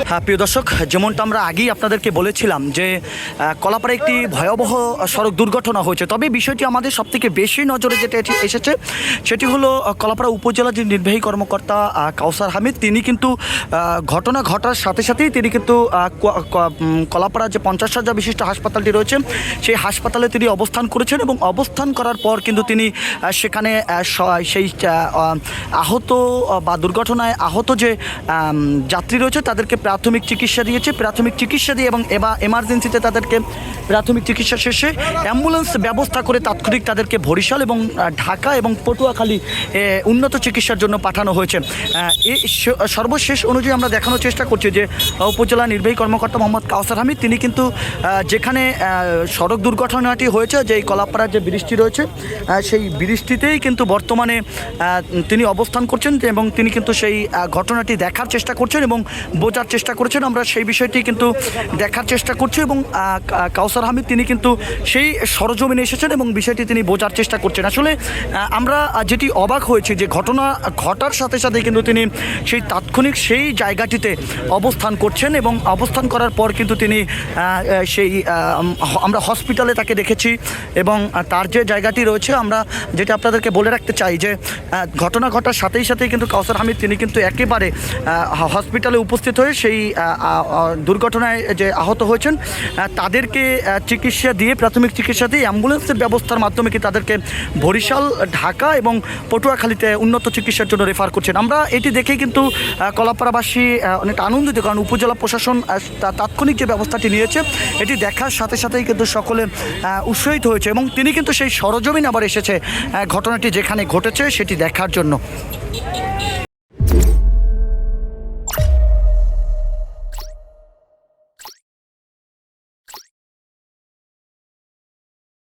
হ্যাঁ প্রিয় দর্শক, যেমনটা আমরা আগেই আপনাদেরকে বলেছিলাম যে কলাপাড়ায় একটি ভয়াবহ সড়ক দুর্ঘটনা হয়েছে। তবে বিষয়টি আমাদের সবথেকে বেশি নজরে যেটা এসেছে সেটি হলো কলাপাড়া উপজেলার যে নির্বাহী কর্মকর্তা কাউসার হামিদ, তিনি কিন্তু ঘটনা ঘটার সাথে সাথেই তিনি কিন্তু কলাপাড়া যে 50 শয্যা বিশিষ্ট হাসপাতালটি রয়েছে সেই হাসপাতালে তিনি অবস্থান করেছেন এবং অবস্থান করার পর কিন্তু তিনি সেখানে সেই আহত বা দুর্ঘটনায় আহত যে যাত্রী রয়েছে তাদেরকে প্রাথমিক চিকিৎসা দিয়েছে। প্রাথমিক চিকিৎসা দিয়ে এবং এমার্জেন্সিতে তাদেরকে প্রাথমিক চিকিৎসা শেষে অ্যাম্বুলেন্স ব্যবস্থা করে তাৎক্ষণিক তাদেরকে বরিশাল এবং ঢাকা এবং পটুয়াখালী উন্নত চিকিৎসার জন্য পাঠানো হয়েছে। এই সর্বশেষ অনুযায়ী আমরা দেখানোর চেষ্টা করছি যে উপজেলা নির্বাহী কর্মকর্তা মোহাম্মদ কাউসার হামিদ তিনি কিন্তু যেখানে সড়ক দুর্ঘটনাটি হয়েছে, যে কলাপাড়ার যে ব্রিজটি রয়েছে সেই ব্রিজটিতেই কিন্তু বর্তমানে তিনি অবস্থান করছেন এবং তিনি কিন্তু সেই ঘটনাটি দেখার চেষ্টা করছেন এবং বোঝার চেষ্টা করছেন। আমরা সেই বিষয়টি কিন্তু দেখার চেষ্টা করছি এবং কাউসার হামিদ তিনি কিন্তু সেই সরজমিনে এসেছেন এবং বিষয়টি তিনি বোঝার চেষ্টা করছেন। আসলে আমরা যেটি অবাক হয়েছি যে ঘটনা ঘটার সাথে সাথে কিন্তু তিনি সেই তাৎক্ষণিক সেই জায়গাটিতে অবস্থান করছেন এবং অবস্থান করার পর কিন্তু তিনি সেই আমরা হসপিটালে তাকে দেখেছি এবং তার যে জায়গাটি রয়েছে আমরা যেটা আপনাদেরকে বলে রাখতে চাই যে ঘটনা ঘটার সাথেই সাথেই কিন্তু কাউসার হামিদ তিনি কিন্তু একেবারে হসপিটালে উপস্থিত হয়ে সেই দুর্ঘটনায় যে আহত হয়েছেন তাদেরকে চিকিৎসা দিয়ে প্রাথমিক চিকিৎসা দিয়ে অ্যাম্বুলেন্সের ব্যবস্থার মাধ্যমে কি তাদেরকে বরিশাল, ঢাকা এবং পটুয়াখালীতে উন্নত চিকিৎসার জন্য রেফার করছেন। আমরা এটি দেখেই কিন্তু কলাপাড়াবাসী অনেক আনন্দিত, কারণ উপজেলা প্রশাসন তাৎক্ষণিক যে ব্যবস্থাটি নিয়েছে এটি দেখার সাথে সাথেই কিন্তু সকলে উৎসাহিত হয়েছে এবং তিনি কিন্তু সেই সরজমিন আবার এসেছে ঘটনাটি যেখানে ঘটেছে সেটি দেখার জন্য।